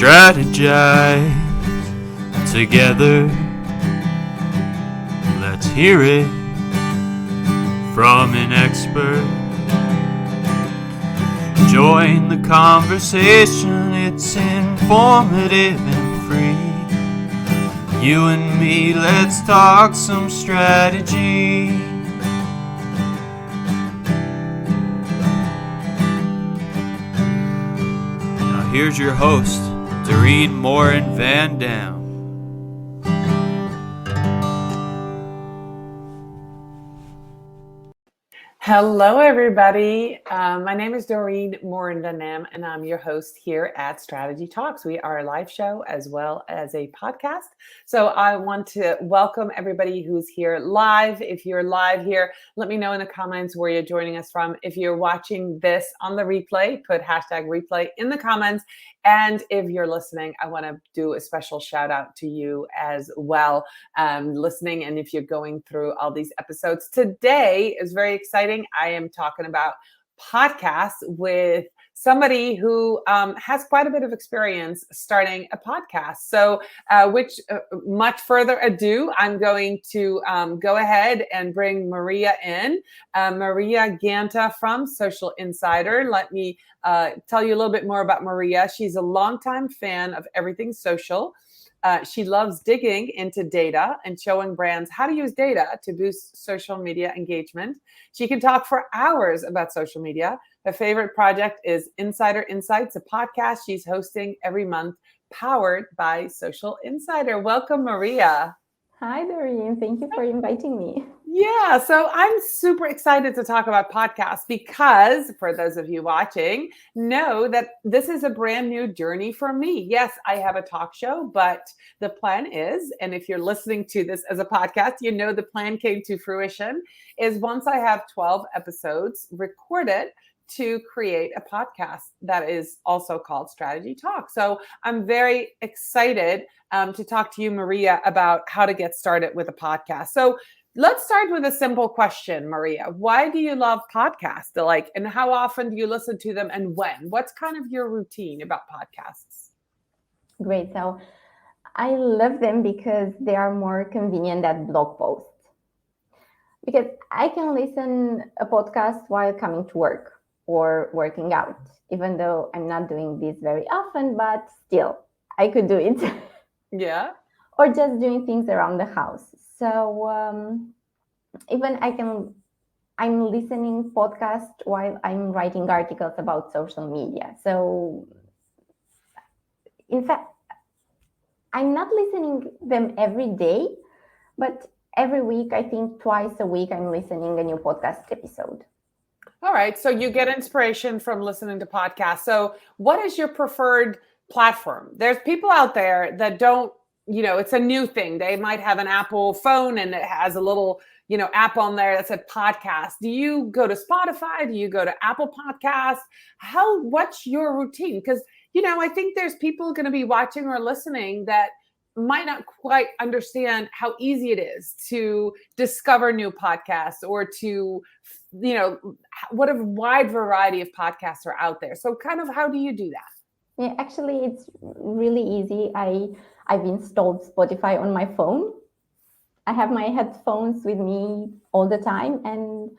strategize together. Let's hear it from an expert. Join the conversation, it's informative and free. You and me, let's talk some strategy. Now here's your host, Morin-van. Hello, everybody. My name is Morin-van, and I'm your host here at Strategy Talks. We are a live show as well as a podcast. So I want to welcome everybody who's here live. If you're live here, let me know in the comments where you're joining us from. If you're watching this on the replay, put hashtag replay in the comments. And if you're listening, I want to do a special shout out to you as well, listening. And if you're going through all these episodes, today is very exciting. I am talking about podcasts with somebody who has quite a bit of experience starting a podcast. So much further ado, I'm going to go ahead and bring Maria in. Maria Ganta from Social Insider. Let me tell you a little bit more about Maria. She's a longtime fan of everything social. She loves digging into data and showing brands how to use data to boost social media engagement. She can talk for hours about social media. Her favorite project is Insider Insights, a podcast she's hosting every month, powered by Social Insider. Welcome, Maria. Hi, Doreen. Thank you for inviting me. Yeah, so I'm super excited to talk about podcasts because, for those of you watching, know that this is a brand new journey for me. Yes, I have a talk show, but the plan is, and if you're listening to this as a podcast, you know the plan came to fruition, is once I have 12 episodes recorded, to create a podcast that is also called Strategy Talk. So I'm very excited to talk to you, Maria, about how to get started with a podcast. So let's start with a simple question, Maria. Why do you love podcasts? And how often do you listen to them and when? What's kind of your routine about podcasts? Great. So I love them because they are more convenient than blog posts. Because I can listen a podcast while coming to work or working out, even though I'm not doing this very often, but still I could do it. Yeah. Or just doing things around the house. So even I'm listening podcast while I'm writing articles about social media. So in fact, I'm not listening them every day, but every week, I think twice a week, I'm listening a new podcast episode. All right. So you get inspiration from listening to podcasts. So what is your preferred platform? There's people out there that don't, it's a new thing. They might have an Apple phone and it has a little, app on there that said podcast. Do you go to Spotify? Do you go to Apple Podcasts? What's your routine? Because, I think there's people going to be watching or listening that might not quite understand how easy it is to discover new podcasts or to, what a wide variety of podcasts are out there. So kind of how do you do that? Yeah, actually, it's really easy. I've installed Spotify on my phone. I have my headphones with me all the time. And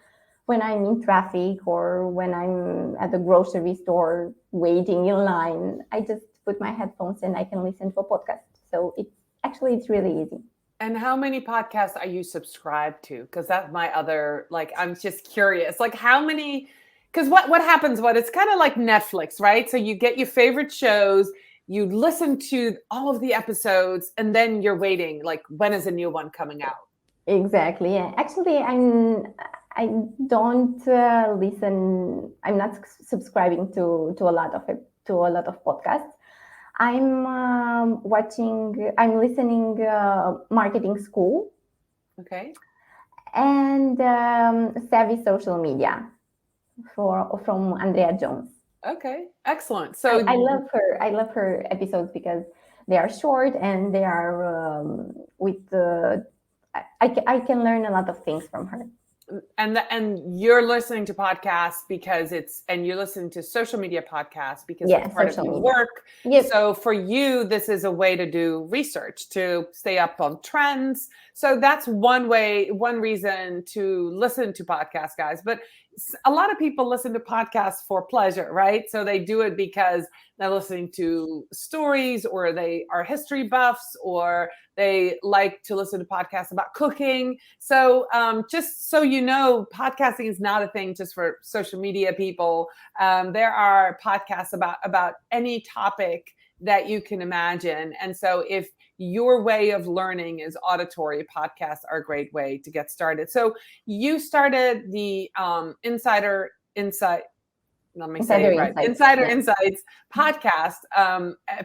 when I'm in traffic or when I'm at the grocery store waiting in line, I just put my headphones and I can listen to a podcast. So it's really easy. And how many podcasts are you subscribed to? Because that's my other, I'm just curious. How many, because what happens, it's kind of like Netflix, right? So you get your favorite shows, you listen to all of the episodes, and then you're waiting, when is a new one coming out? Exactly. Yeah. Actually, I don't listen. I'm not subscribing to a lot of podcasts. I'm listening Marketing School. Okay. And Savvy Social Media from Andrea Jones. Okay, excellent. So I love her. I love her episodes because they are short and they are I can learn a lot of things from her. and you're listening to podcasts and you're listening to social media podcasts because it's part of your work. Yes. So for you, this is a way to do research, to stay up on trends. So that's one reason to listen to podcasts, guys. But a lot of people listen to podcasts for pleasure, right? So they do it because they're listening to stories, or they are history buffs, or they like to listen to podcasts about cooking. So just so you know, podcasting is not a thing just for social media people. There are podcasts about any topic that you can imagine. And so if your way of learning is auditory, podcasts are a great way to get started. So you started the Insider Insights podcast,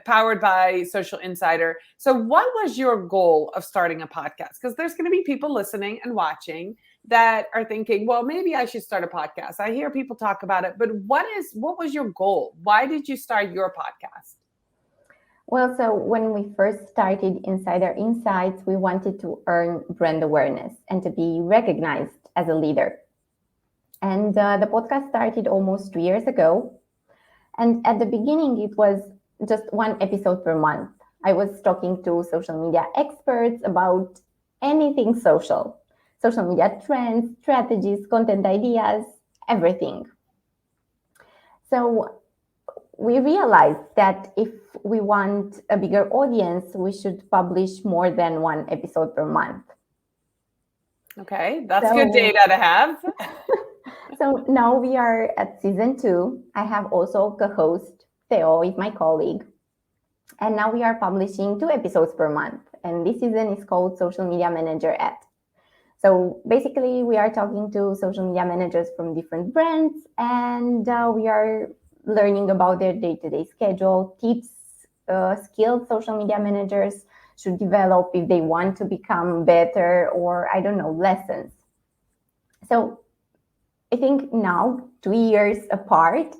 powered by Social Insider. So what was your goal of starting a podcast? Because there's going to be people listening and watching that are thinking, well, maybe I should start a podcast. I hear people talk about it, but what was your goal? Why did you start your podcast? Well, so when we first started Insider Insights, we wanted to earn brand awareness and to be recognized as a leader. And the podcast started almost 2 years ago. And at the beginning, it was just one episode per month. I was talking to social media experts about anything social media trends, strategies, content ideas, everything. So we realized that if we want a bigger audience, we should publish more than one episode per month. Okay, that's good data to have. So now we are at season 2. I have also co-host Theo is my colleague. And now we are publishing 2 episodes per month. And this season is called Social Media Manager at. So basically, we are talking to social media managers from different brands, and we are learning about their day-to-day schedule, tips, skills social media managers should develop if they want to become better, or I don't know, lessons. So I think now, 2 years apart,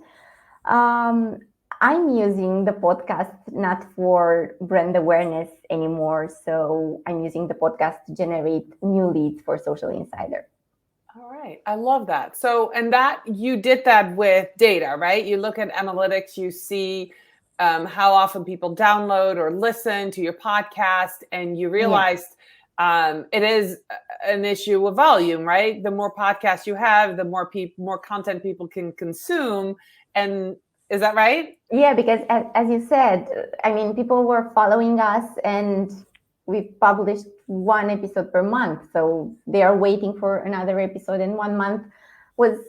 I'm using the podcast not for brand awareness anymore. So I'm using the podcast to generate new leads for Social Insider. All right. I love that. So, and that you did that with data, right? You look at analytics, you see how often people download or listen to your podcast, and you realized it is an issue of volume, right? The more podcasts you have, the more content people can consume. And is that right? Yeah, because as you said, I mean, people were following us and we published 1 episode per month. So they are waiting for another episode, and 1 month was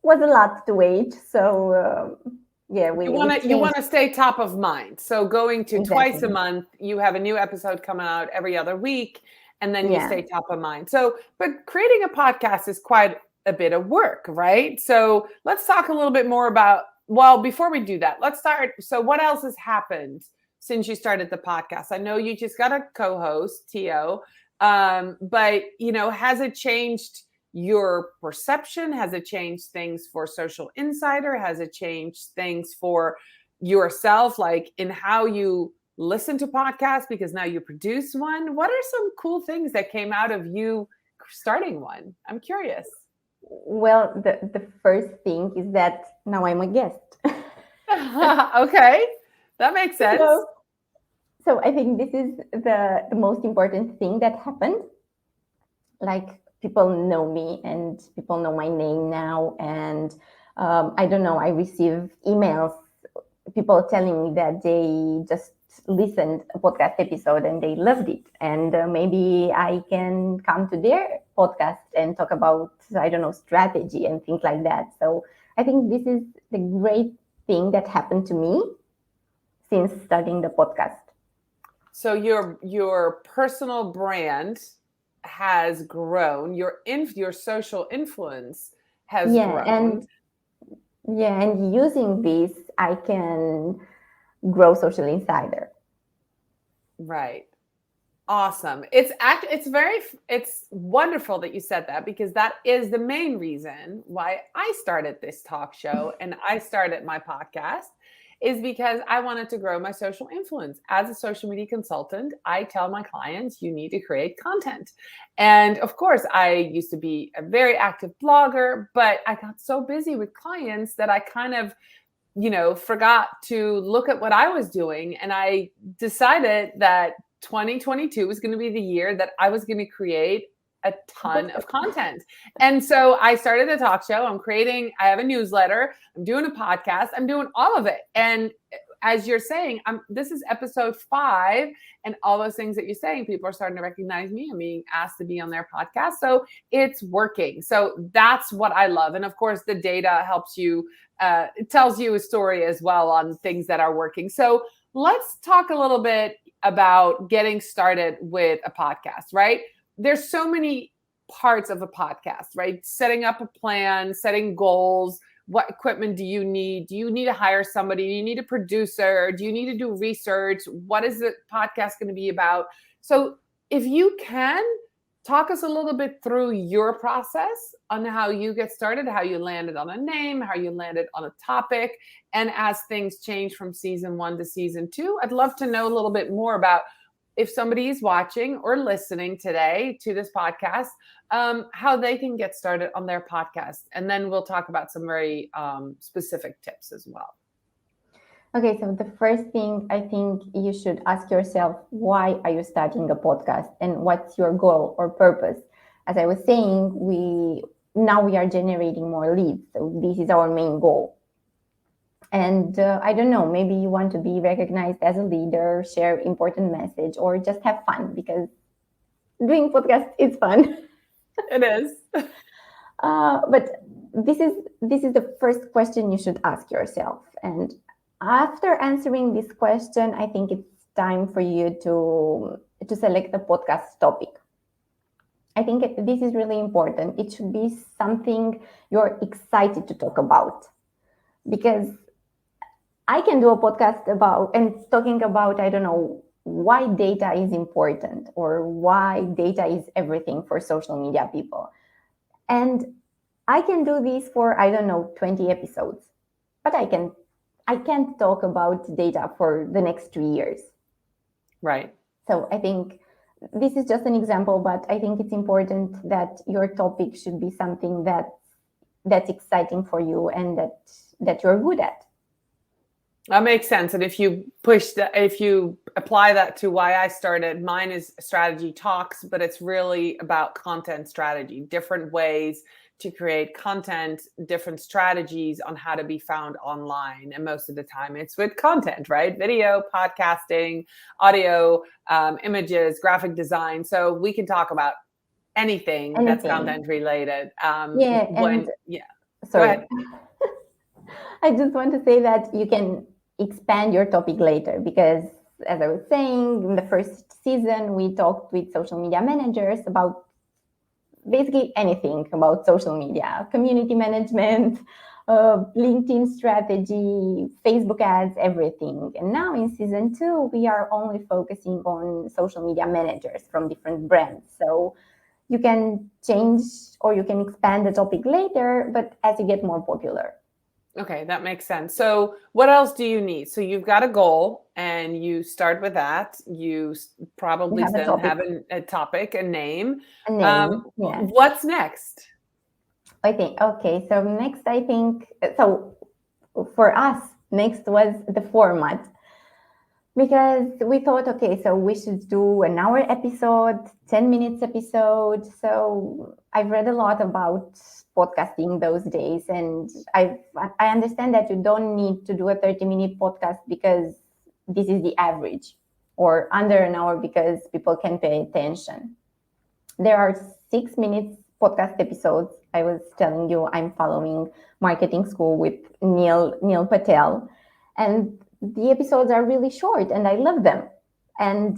a lot to wait. So yeah, you want to stay top of mind. So going to twice a month, you have a new episode coming out every other week, and then you stay top of mind. So, but creating a podcast is quite a bit of work, right? So let's talk a little bit more about, well, before we do that, let's start. So what else has happened since you started the podcast? I know you just got a co-host, Theo, but, has it changed your perception? Has it changed things for Social Insider? Has it changed things for yourself, like in how you listen to podcasts, because now you produce one? What are some cool things that came out of you starting one? I'm curious. Well, the first thing is that now I'm a guest. Okay, that makes sense. So I think this is the most important thing that happened. Like, people know me and people know my name now. And I don't know, I receive emails, people telling me that they just listened a podcast episode and they loved it. And maybe I can come to their podcast and talk about, I don't know, strategy and things like that. So I think this is the great thing that happened to me since starting the podcast. So your personal brand has grown. Your social influence has grown. And using this, I can grow Social Insider. Right. Awesome. It's wonderful that you said that, because that is the main reason why I started this talk show and I started my podcast, is because I wanted to grow my social influence. As a social media consultant, I tell my clients, you need to create content. And of course, I used to be a very active blogger, but I got so busy with clients that I kind of forgot to look at what I was doing. And I decided that 2022 was going to be the year that I was going to create a ton of content. And so I started a talk show. I have a newsletter. I'm doing a podcast. I'm doing all of it. And as you're saying, this is episode 5, and all those things that you're saying, people are starting to recognize me. I'm being asked to be on their podcast. So it's working. So that's what I love. And of course, the data helps you. It tells you a story as well on things that are working. So let's talk a little bit about getting started with a podcast, right? There's so many parts of a podcast, right? Setting up a plan, setting goals. What equipment do you need? Do you need to hire somebody? Do you need a producer? Do you need to do research? What is the podcast going to be about? So if you can, talk us a little bit through your process on how you get started, how you landed on a name, how you landed on a topic, and as things change from season 1 to season 2. I'd love to know a little bit more about, if somebody is watching or listening today to this podcast, how they can get started on their podcast. And then we'll talk about some very specific tips as well. Okay, so the first thing I think you should ask yourself, why are you starting a podcast and what's your goal or purpose? As I was saying, we are generating more leads. So this is our main goal. And I don't know, maybe you want to be recognized as a leader, share important message, or just have fun, because doing podcasts is fun. It is. But this is the first question you should ask yourself. And after answering this question, I think it's time for you to select a podcast topic. I think this is really important. It should be something you're excited to talk about, because I can do a podcast talking about, I don't know, why data is important or why data is everything for social media people. And I can do this for, 20 episodes, but I can't talk about data for the next 3 years. Right. So I think this is just an example, but I think it's important that your topic should be something that's exciting for you and that you're good at. That makes sense. And if you apply that to why I started, mine is strategy talks, but it's really about content strategy, different ways to create content, different strategies on how to be found online. And most of the time it's with content, right? Video, podcasting, audio, images, graphic design. So we can talk about anything. That's content related. Sorry. Go ahead. I just want to say that you can expand your topic later, because as I was saying, in the first season, we talked with social media managers about basically anything about social media, community management, LinkedIn strategy, Facebook ads, everything. And now in season 2, we are only focusing on social media managers from different brands. So you can change or you can expand the topic later, but as you get more popular. Okay, that makes sense. So what else do you need? So you've got a goal and you start with that. You probably then have a topic, a name. Yes. What's next? So next, so for us, next was the format. Because we thought, okay, so we should do an hour episode, 10 minutes episode. So I've read a lot about podcasting those days. And I understand that you don't need to do a 30-minute podcast because this is the average, or under an hour because people can pay attention. There are 6 minutes podcast episodes. I was telling you, I'm following marketing school with Neil Patel. And the episodes are really short and I love them. And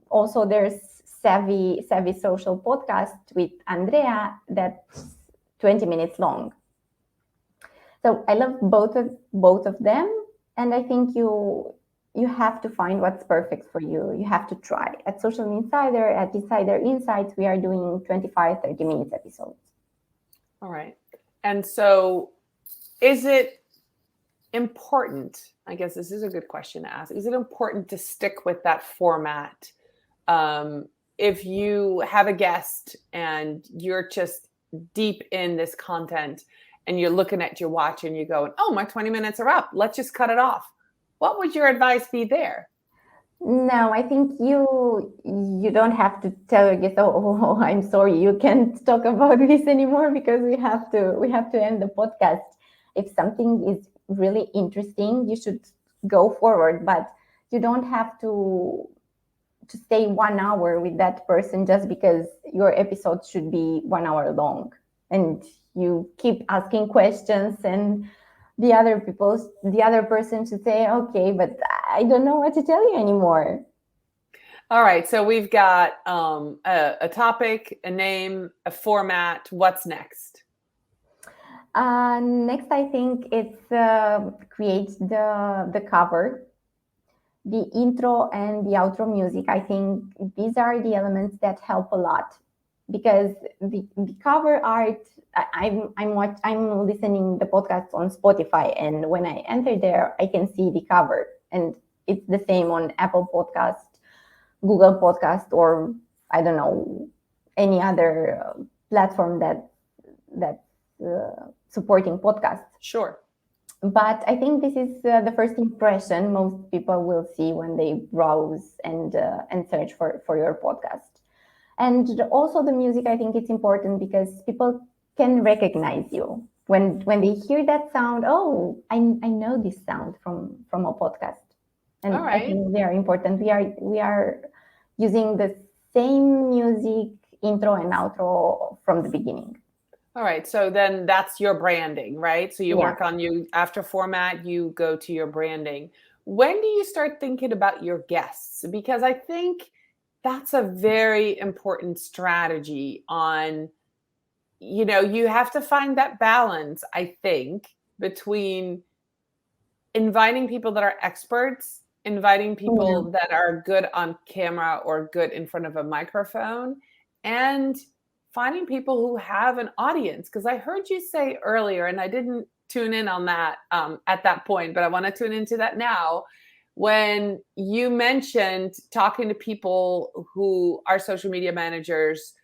also there's Savvy Social podcast with Andrea that's 20 minutes long. So I love both of them. And I think you have to find what's perfect for you. You have to try. At Social Insider, at Insider Insights, we are doing 25, 30 minutes episodes. All right. And so is it important? I guess this is a good question to ask. Is it important to stick with that format? If you have a guest and you're just deep in this content and you're looking at your watch and you're going, oh, my 20 minutes are up, let's just cut it off. What would your advice be there? No, I think you don't have to tell your guest, oh, I'm sorry, you can't talk about this anymore because we have to end the podcast. If something is really interesting, you should go forward, but you don't have to stay 1 hour with that person just because your episode should be 1 hour long, and you keep asking questions, and the other person should say, okay, but I don't know what to tell you anymore. All right, so we've got a topic, a name, a format. What's next? Next, I think it's create the cover, the intro, and the outro music. I think these are the elements that help a lot, because the cover art. I'm listening the podcast on Spotify, and when I enter there, I can see the cover, and it's the same on Apple Podcast, Google Podcast, or I don't know, any other platform that supporting podcasts. Sure. But I think this is the first impression most people will see when they browse and search for your podcast. And also the music, I think it's important because people can recognize you when they hear that sound. Oh, I know this sound from a podcast, and All right. I think they are important. We are using the same music intro and outro from the beginning. All right. So then that's your branding, right? So you Yeah. work on you after format, you go to your branding. When do you start thinking about your guests? Because I think that's a very important strategy on, you have to find that balance, I think, between inviting people that are experts, inviting people that are good on camera or good in front of a microphone, and finding people who have an audience. Because I heard you say earlier, and I didn't tune in on that at that point, but I want to tune into that now, when you mentioned talking to people who are social media managers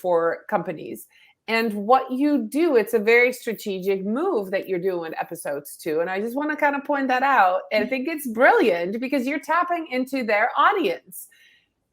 for companies. And what you do, it's a very strategic move that you're doing episodes too. And I just want to kind of point that out. And I think it's brilliant because you're tapping into their audience,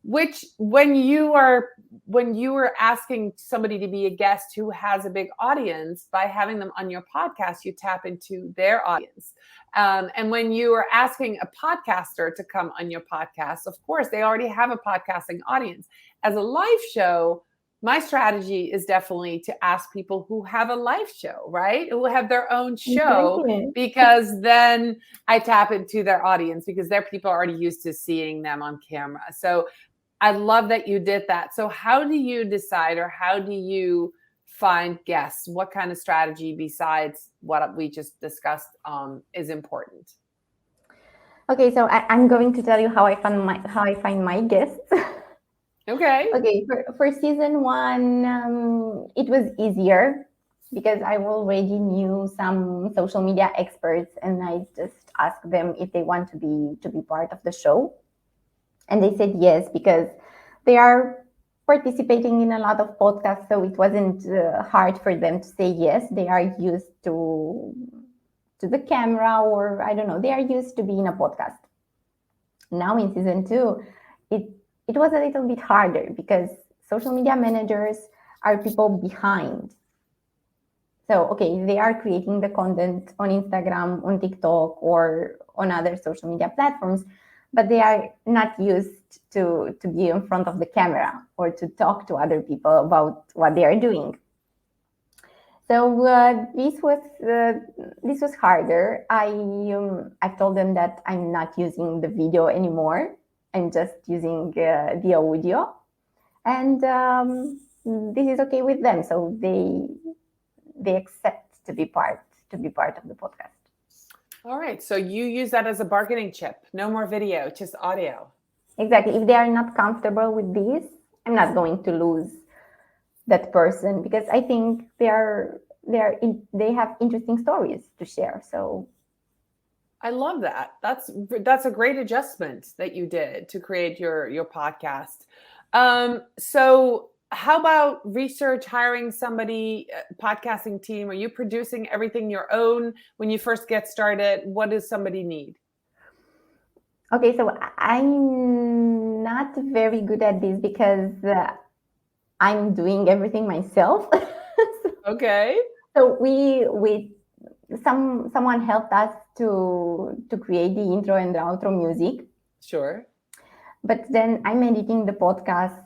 which when you were asking somebody to be a guest who has a big audience, by having them on your podcast, you tap into their audience. And when you are asking a podcaster to come on your podcast, of course, they already have a podcasting audience. As a live show, my strategy is definitely to ask people who have a live show, right? Who have their own show, Exactly. because then I tap into their audience because their people are already used to seeing them on camera. So I love that you did that. So how do you decide, or how do you find guests? What kind of strategy besides what we just discussed is important? Okay, so I'm going to tell you how I find my guests. Okay. Okay, for season one, it was easier because I already knew some social media experts, and I just asked them if they want to be part of the show, and they said yes because they are participating in a lot of podcasts, so it wasn't hard for them to say yes. They are used to the camera, or I don't know, they are used to be in a podcast. Now in season two, it was a little bit harder because social media managers are people behind. So, okay, they are creating the content on Instagram, on TikTok, or on other social media platforms, but they are not used to be in front of the camera or to talk to other people about what they are doing. So this was harder. I told them that I'm not using the video anymore. I'm just using the audio, and this is okay with them. So they accept to be part of the podcast. All right. So you use that as a bargaining chip. No more video, just audio. Exactly. If they are not comfortable with this, I'm not going to lose that person because I think they have interesting stories to share. So I love that. That's a great adjustment that you did to create your podcast. So how about research, hiring somebody, podcasting team? Are you producing everything your own when you first get started? What does somebody need? Okay, so I'm not very good at this because I'm doing everything myself. Okay. So someone helped us to create the intro and the outro music. Sure. But then I'm editing the podcast.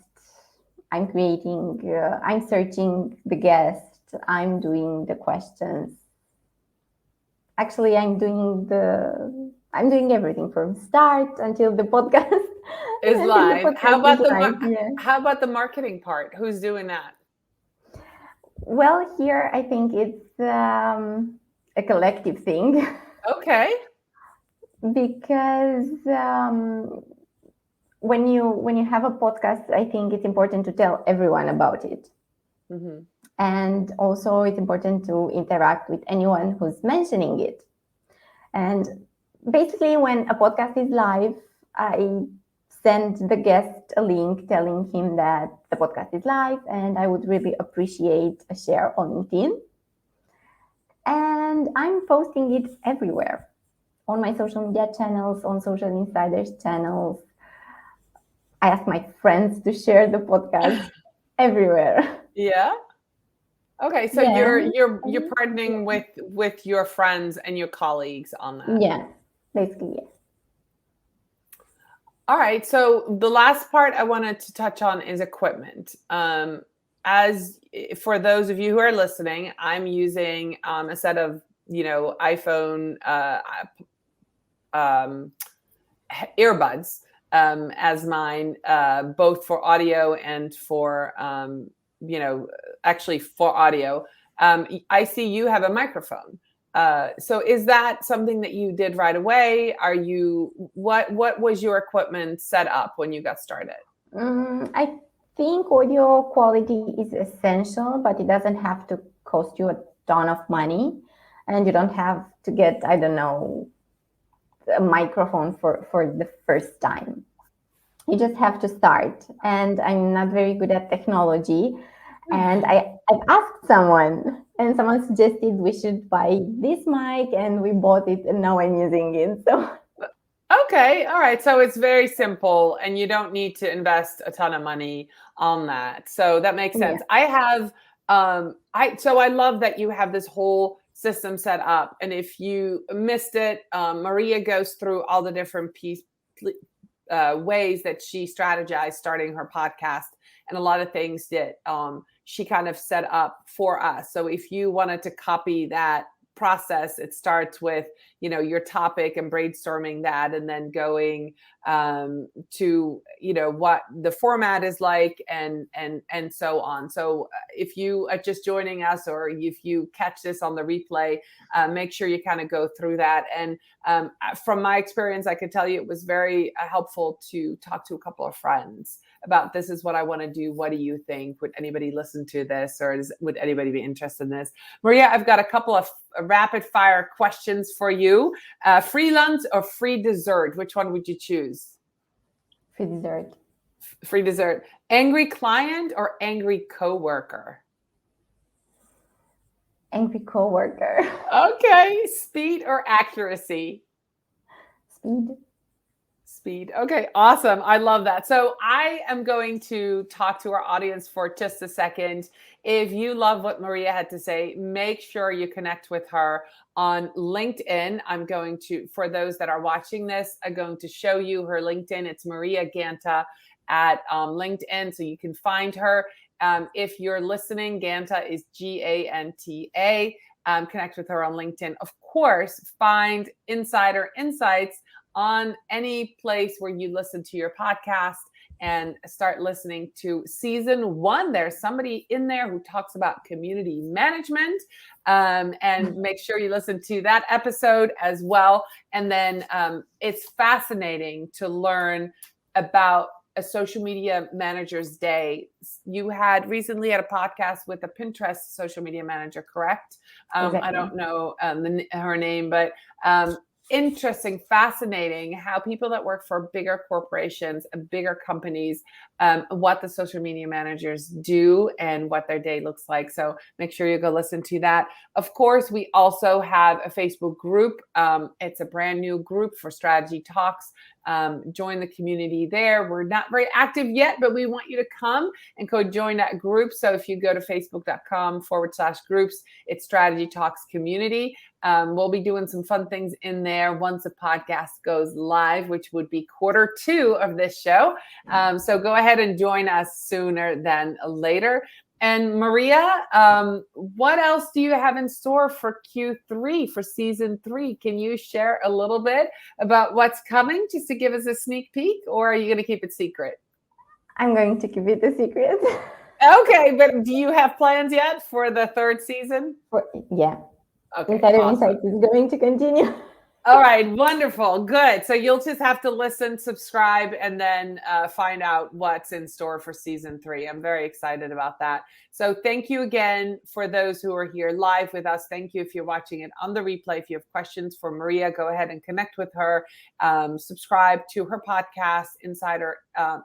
I'm creating. I'm searching the guest. I'm doing the questions. Actually, I'm doing everything from start until the podcast Is live. How about Yeah. how about the marketing part? Who's doing that? Well, here I think it's a collective thing Okay. because when you have a podcast, I think it's important to tell everyone about it. Mm-hmm. And also it's important to interact with anyone who's mentioning it. And basically when a podcast is live, I send the guest a link telling him that the podcast is live and I would really appreciate a share on LinkedIn. And I'm posting it everywhere on my social media channels, on Social Insiders channels. I ask my friends to share the podcast everywhere. Yeah. Okay, so Yeah. you're partnering with your friends and your colleagues on that. Yeah, basically, yes. All right, so the last part I wanted to touch on is equipment. As for those of you who are listening, I'm using a set of iPhone earbuds as mine, both for audio and for actually for audio. I see you have a microphone. So is that something that you did right away? What was your equipment set up when you got started? I think audio quality is essential, but it doesn't have to cost you a ton of money. And you don't have to get, I don't know, a microphone for the first time. You just have to start. And I'm not very good at technology. And I've asked someone, and someone suggested we should buy this mic, and we bought it, and now I'm using it. So okay, all right. So it's very simple, and you don't need to invest a ton of money on that. So that makes sense. Yeah. I have, I love that you have this whole system set up. And if you missed it, Maria goes through all the different ways that she strategized starting her podcast, and a lot of things that she kind of set up for us. So if you wanted to copy that process, it starts with your topic and brainstorming that, and then going to what the format is like, and so on. So if you are just joining us, or if you catch this on the replay, make sure you kind of go through that. And from my experience, I could tell you it was very helpful to talk to a couple of friends about, this is what I want to do. What do you think? Would anybody listen to this, or would anybody be interested in this? Maria, I've got a couple of rapid fire questions for you. Free lunch or free dessert? Which one would you choose? Free dessert. Free dessert. Angry client or angry coworker? Angry coworker. Okay. Speed or accuracy? Speed. Speed. Okay, awesome. I love that. So I am going to talk to our audience for just a second. If you love what Maria had to say, make sure you connect with her on LinkedIn. I'm going to, for those that are watching this, I'm going to show you her LinkedIn. It's Maria Ganta at LinkedIn, so you can find her. If you're listening, Ganta is Ganta. Connect with her on LinkedIn. Of course, find Insider Insights on any place where you listen to your podcast, and start listening to season 1. There's somebody in there who talks about community management, and make sure you listen to that episode as well. And then it's fascinating to learn about a social media manager's day. You had recently had a podcast with a Pinterest social media manager, correct? Exactly. I don't know her name, but interesting, fascinating how people that work for bigger corporations and bigger companies, what the social media managers do and what their day looks like. So make sure you go listen to that. Of course, we also have a Facebook group. It's a brand new group for Strategy Talks. Join the community there. We're not very active yet, but we want you to come and go join that group. So if you go to facebook.com/groups, it's Strategy Talks Community. We'll be doing some fun things in there once the podcast goes live, which would be Q2 of this show. So go ahead and join us sooner than later. And Maria, what else do you have in store for Q3, for season 3? Can you share a little bit about what's coming, just to give us a sneak peek, or are you going to keep it secret? I'm going to keep it a secret. Okay, but do you have plans yet for the 3rd season? Yeah. Okay, Insider awesome. Insights is going to continue. All right, wonderful, good. So you'll just have to listen, subscribe, and then find out what's in store for season 3. I'm very excited about that. So thank you again for those who are here live with us. Thank you if you're watching it on the replay. If you have questions for Maria, go ahead and connect with her. Subscribe to her podcast, Insider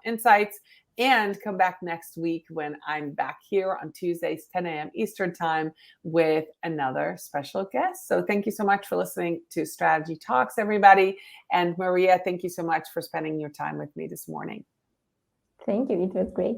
Insights. And come back next week when I'm back here on Tuesdays, 10 a.m. Eastern Time with another special guest. So thank you so much for listening to Strategy Talks, everybody. And Maria, thank you so much for spending your time with me this morning. Thank you. It was great.